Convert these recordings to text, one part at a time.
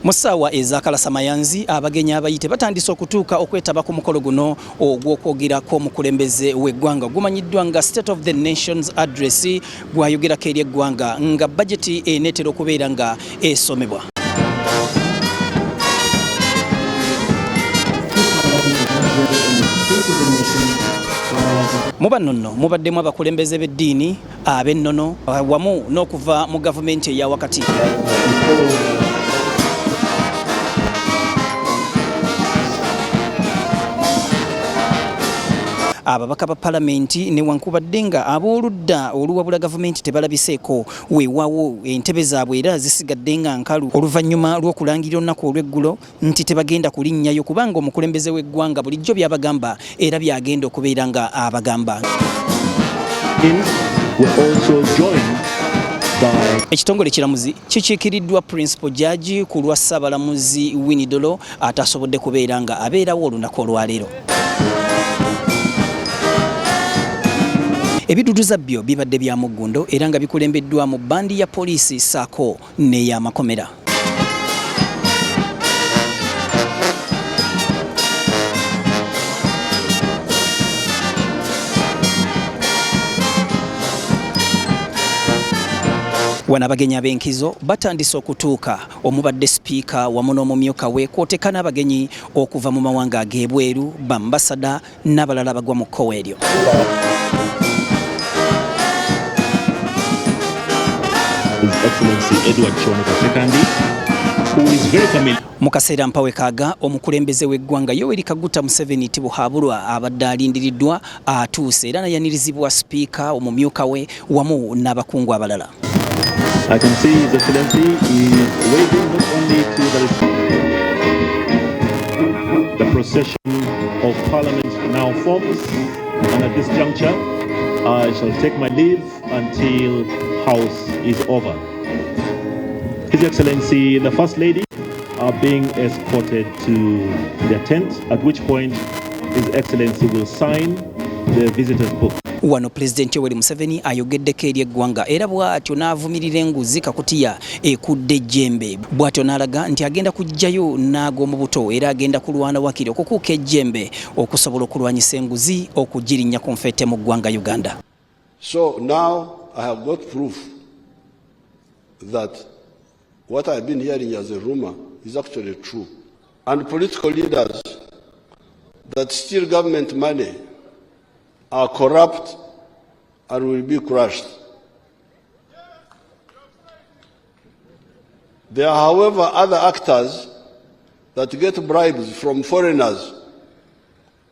Musawa ezakalasa mayanzi abagenyi abayite batandise okutuuka okwetaba ku mukolo guno ogw'okwogerako omukulembeze w'eggwanga gumanyiddwa nga State of the Nation's Address gwayogerako eri eggwanga nga budget eneetera okubeera nga esomebwa. Mubannono mubaddemu abakulembeze b'eddiini ab'ennono wamu n'okuva mu gavumenti eya wakati. Ababaka ba palamenti newankubadde nga ab'oludda oluwabula gavumenti tebalabiseeko weewaawo entebe zaabwe era zisigadde nga nkalu oluvannyuma lw'okulangirira olunaku olw'eggulo nti tebagenda kulinnyayo kubanga omukulembeze w'eggwanga bulijjo byabagamba era byagenda okubeera nga abagamba. Ekitongole kiramuzi kikiikiriddwa Principal Judge ku lwa Ssaabalamuzi Winnie Dolo atasobodde kubeera nga abeerawo olunaku olwaleero. Ebiduduza byo bibadde bya muggundo era nga bikulembeddwa mu bandi ya poliisi saako n'ey'amakomera. Wana abagenyi ab'enkizo batandise okutuuka omubadde sipiika wamu n'omumyuka we kw'oteeka n'abagenyi okuva mu mawanga ag'ebweru bambasada n'abalala bagwa mu kkowa eryo. His Excellency Edward Choneka Sekandi, who is very familiar. Mu kaseera mpawe kaaga omukulembeze w'eggwanga Yoweri Kaguta Museveni tibuhaabulwa abadde alindiriddwa atuuse era nayanirizibwa sipiika omumyuka we wamu n'abakungu abalala. I can see His Excellency is waving not only to the procession of Parliament now forms, and at this juncture I shall take my leave until House is over. His Excellency, the First Lady, are being escorted to their tent, at which point His Excellency will sign the visitor's book. Wano President Yoweri Museveni ayogeddeko eri eggwanga era bw'atyo n'avumirira enguzi Kakutiya ekudde ejjembe. Bw'atyo n'alaga nti agenda kuggyayo n'ag'omu buto era agenda kulwana wakiri okukuuka ejjembe okusobola okulwanyisa enguzi okugirinnya ku nfeete mu ggwanga Uganda. So now I have got proof that what I've been hearing as a rumor is actually true. And political leaders that steal government money are corrupt and will be crushed. There are, however, other actors that get bribes from foreigners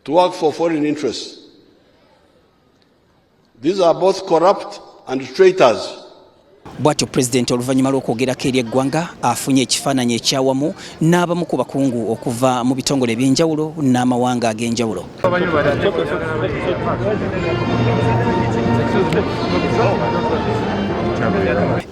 to work for foreign interests. These are both corrupt and traitors. Bw'atyo President oluvannyuma lw'okwogerako eri eggwanga afunye ekifaananyi ekyawamu n'abamu ku bakungu okuva mu bitongole eby'enjawulo n'amawanga ag'enjawulo.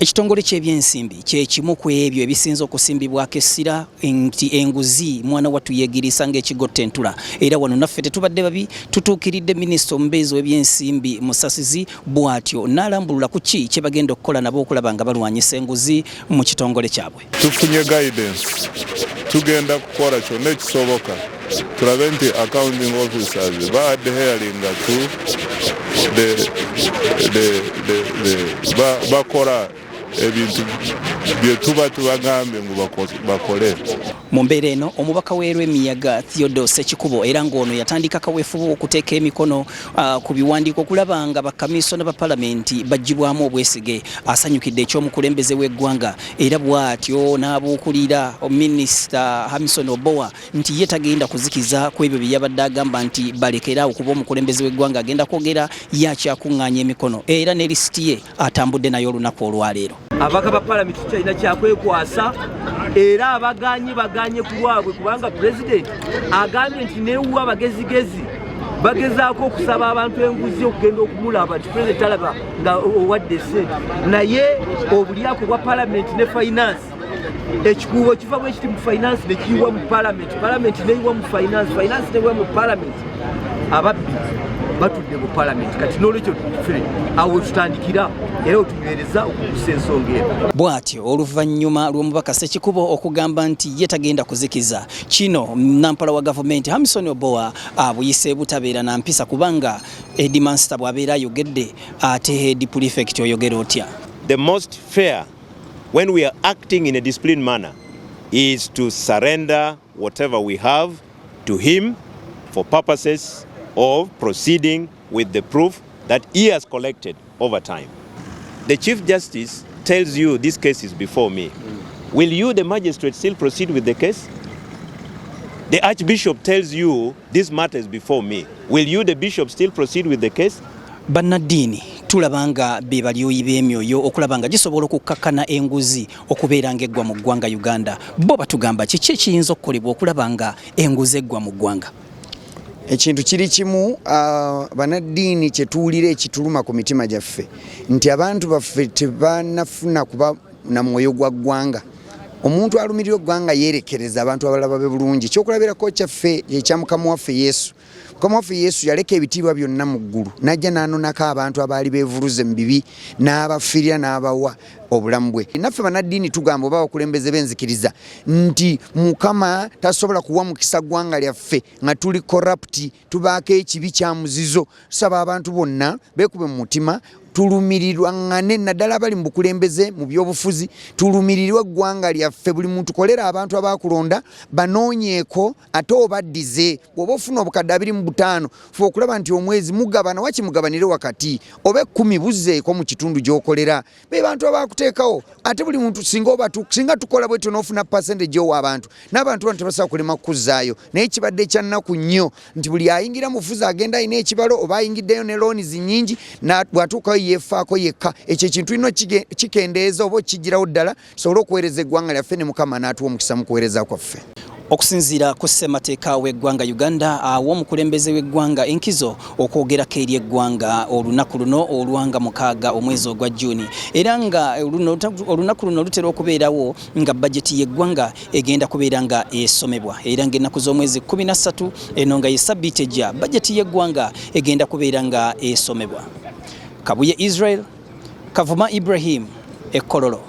Ekitongole ky'ebyensimbi kye kimu ku ebyo ebisinza okusimbibwako essira nti enguzi mwana wattu yeegirisa ng'ekigotta entula era wano naffe tetubadde babi tutuukiridde minisita omubeezi w'ebyensimbi Musasizi bw'atyo n'alambulula ku ki kye bagenda okukola nabo okulaba nga balwanyisa enguzi mu kitongole kyabwe. Tufunye guidance tugenda kukola kyonna ekisoboka tulabe nti accounting officers baadde hearinga tu bakola ebintu bye tuba tubagambye ngu bakole. Mu mbeera eno omubaka w'emiyaga Theodore Sekikubo era ng'ono yatandika kaweefubu okuteeka emikono ku biwandiiko okulaba nga bakamiisona ba palamenti bagibwamu obwesige asanyukidde ekyomukulembeze w'eggwanga era bw'atyo n'abuukulira minisita Hamison Obowa nti ye tagenda kuzikiza ku ebyo bye yabadde agamba nti balekera okuba omukulembeze w'eggwanga agenda kwogera yakyakuŋŋaanya emikono era ne lisiti ye atambudde nayo olunaku olwaleero. Abaka ba palamenti kyalina kyakwekwasa era abaganye ku lwabwe kubanga President agambye nti neewuwa abagezigezi bagezaako okusaba abantu enguzi okugenda okumulaba nti President alaba nga owadde ssente naye obulyako bwa palamenti ne finance ekikuubo kiva bwe kiti mu finance ne kiyiwa mu palamenti neyiwa mu finance neyiwa mu palamenti ababbi batudde mu parliament kati n'olwekyo tuffe awo tutandikira era otunywereza okukusa ensonga eno. Bw'atyo oluvannyuma lw'omubaka Ssekikubo okugamba nti ye tagenda kuzikiza kino, nampala wa gavumenti Hamilton Oboa abuyise butabeera na mpisa kubanga Eddie Master bw'abeera ayogedde ate Eddie Prefect oyogera otya. The most fair when we are acting in a disciplined manner is to surrender whatever we have to him for purposes of proceeding with the proof that he has collected over time. The Chief Justice tells you this case is before me. Will you, the magistrate, still proceed with the case? The Archbishop tells you this matter is before me. Will you, the Bishop, still proceed with the case? Bannaddiini tulabanga be balyoyi b'emyoyo okulabanga gisobola okukakkana enguzi okubeera ng'eggwa mu ggwanga Uganda. Bo batugamba kiki ekiyinza okukolebwa okulabanga enguzi eggwa mu ggwanga? Ekintu kiri kimu bannaddiini kye tuwulira ekituluma ku mitima gyaffe nti abantu baffe tebanafuna kuba na mwoyo gwa ggwanga. Omuntu alumirira eggwanga yeerekereza abantu abalaba be bulungi. Ekyokulabirako kyaffe ekya Mukama waffe Yesu. Mukama waffe Yesu yaleka ebitiibwa byonna mu ggulu n'ajja n'anonako abantu abaali beevuluze mu bibi n'abafiirira n'abawa obulamu bwe. Naffe bannaddiini tugamba oba abakulembeze b'enzikiriza nti Mukama tasobola kuwa mukisa ggwanga lyaffe nga tuli corrupt, tubaako ekibi kya muzizo. Tusaba abantu bonna beekube mu mutima tulumirirwa ngane naddala abali mu bukulembeze mu byobufuzi tulumirirwa eggwanga lyaffe. Buli muntu kolera abantu abakulonda banoonyeeko ate obaddize. Bw'oba ofuna obukadde 25 fe okulaba nti omwezi mugabana wakimugabanire wakati oba 10 buzzeeko mu kitundu gy'okolera. Be bantu abakuteekawo ate buli muntu singa tukola bwetyo n'ofuna percentage owa abantu n'abantu bano tebasobola kulema kukuzzaayo. Naye kibadde ekyannaku nnyo nti buli ayingira mufuzi agenda alina ekibalo oba ayingiddeyo ne loans nnyingi bw'atuukayo yefaako yekka. Ekyo ekintu ino kikendeeza oba okigirawo ddala tusobole okuweereza eggwanga lyaffe ne Mukama n'atuwa omukisa mu kuweereza kwaffe. Okusinziira ku ssemateeka w'eggwanga Uganda awo omukulembeze w'eggwanga Enkizo okwogerako eri eggwanga olunaku luno olwanga 6 omwezi ogwa Juni era nga olunaku luno lutera okubeerawo nga bajeti y'eggwanga egenda kubeera nga esomebwa era ng'ennaku z'omwezi 13 eno nga ye ssabbiiti ejja bajeti y'eggwanga egenda kubeera nga esomebwa. Kabuye Israel, Kavuma Ibrahim, Ekololo.